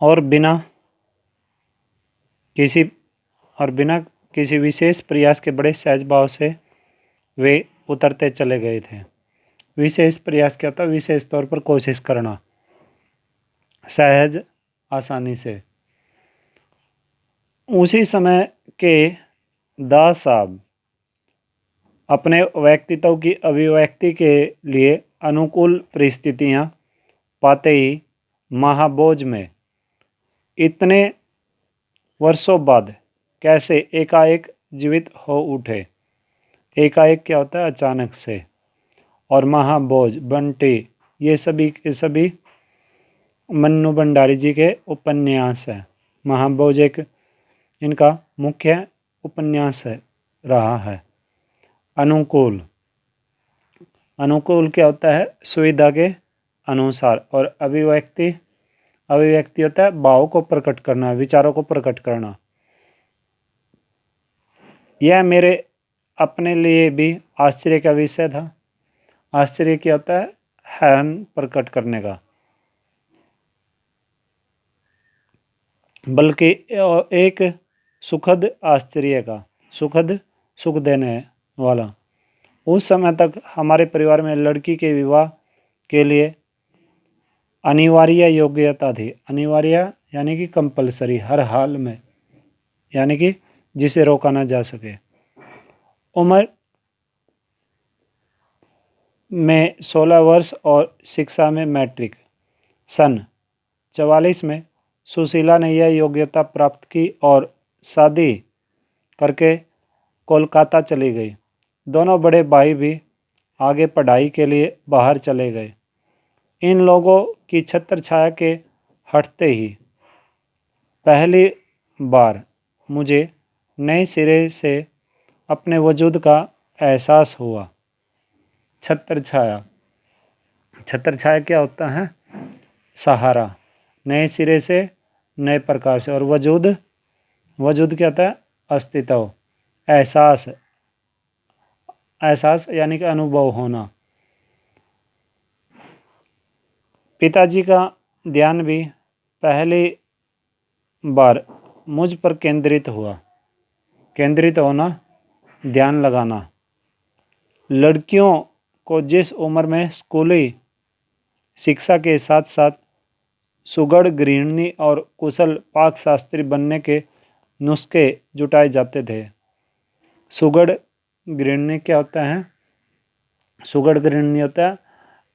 और बिना किसी किसी विशेष प्रयास के बड़े सहज भाव से वे उतरते चले गए थे। विशेष प्रयास क्या था? विशेष तौर पर कोशिश करना, सहज आसानी से। उसी समय के दास साहब अपने व्यक्तित्व की अभिव्यक्ति के लिए अनुकूल परिस्थितियां पाते ही महाभोज में इतने वर्षों बाद कैसे एकाएक जीवित हो उठे। एकाएक क्या होता है? अचानक से। और महाभोज, बंटी, ये सभी के सभी मन्नू भंडारी जी के उपन्यास है। महाभोज एक इनका मुख्य उपन्यास है, रहा है। अनुकूल, अनुकूल क्या होता है? सुविधा के अनुसार। और अभिव्यक्ति होता है भाव को प्रकट करना, विचारों को प्रकट करना। यह मेरे अपने लिए भी आश्चर्य का विषय था। आश्चर्य क्या होता है? हैरान प्रकट करने का, बल्कि एक सुखद आश्चर्य का, सुख देने वाला। उस समय तक हमारे परिवार में लड़की के विवाह के लिए अनिवार्य योग्यता थी। अनिवार्य यानी कि कंपलसरी, हर हाल में, यानी कि जिसे रोका ना जा सके। उम्र में 16 वर्ष और शिक्षा में मैट्रिक। सन 44 में सुशीला ने यह योग्यता प्राप्त की और शादी करके कोलकाता चली गई। दोनों बड़े भाई भी आगे पढ़ाई के लिए बाहर चले गए। इन लोगों की छत्र छाया के हटते ही पहली बार मुझे नए सिरे से अपने वजूद का एहसास हुआ। छत्र छाया, छत्र छाया क्या होता है? सहारा, नए सिरे से, नए प्रकार से। और वजूद क्या होता है? अस्तित्व, एहसास, यानी कि अनुभव होना। पिताजी का ध्यान भी पहली बार मुझ पर केंद्रित हुआ। केंद्रित होना, ध्यान लगाना। लड़कियों को जिस उम्र में स्कूली शिक्षा के साथ साथ सुगढ़ गृहिणी और कुशल पाक शास्त्री बनने के नुस्खे जुटाए जाते थे। सुगढ़ गृहिणी क्या होता है? सुगढ़ गृहिणी होता है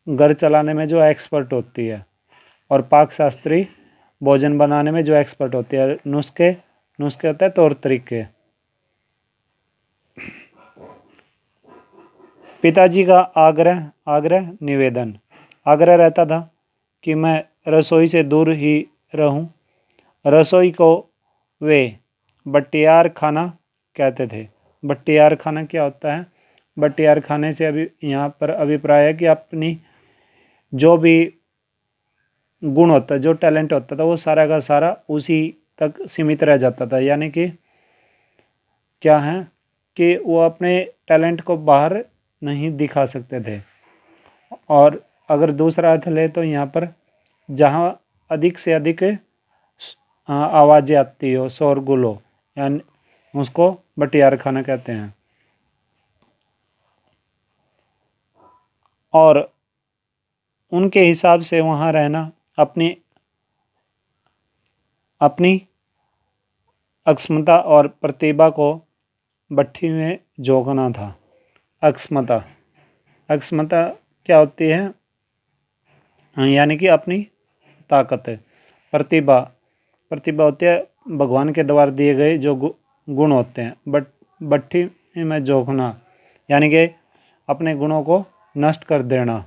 घर चलाने में जो एक्सपर्ट होती है, और पाक शास्त्री भोजन बनाने में जो एक्सपर्ट होती है। नुस्खे होता है तौर तरीके। पिताजी का आग्रह रहता था कि मैं रसोई से दूर ही रहूं। रसोई को वे बटियार खाना कहते थे। बटियार खाना क्या होता है? बटियार खाने से अभी यहाँ पर अभिप्राय है कि अपनी जो भी गुण होता है, जो टैलेंट होता था, वो सारा का सारा उसी तक सीमित रह जाता था। यानी कि क्या है कि वो अपने टैलेंट को बाहर नहीं दिखा सकते थे। और अगर दूसरा अर्थ ले तो यहाँ पर जहाँ अधिक से अधिक आवाज़ें आती हो, शोरगुल हो, यानी उसको बटियार खाना कहते हैं। और उनके हिसाब से वहाँ रहना अपनी अक्षमता और प्रतिभा को भट्ठी में झोंकना था। अक्षमता क्या होती है? यानी कि अपनी ताकत है। प्रतिभा होती है भगवान के द्वारा दिए गए जो गुण होते हैं। बट भट्ठी में झोंकना यानी कि अपने गुणों को नष्ट कर देना।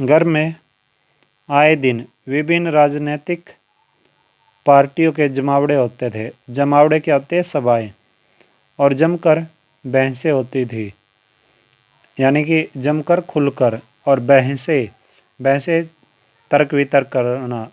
घर में आए दिन विभिन्न राजनीतिक पार्टियों के जमावड़े होते थे। जमावड़े क्या होते हैं? सभाएं। और जमकर बहसें होती थी, यानी कि जमकर खुलकर। और बहसें तर्क वितर्क करना,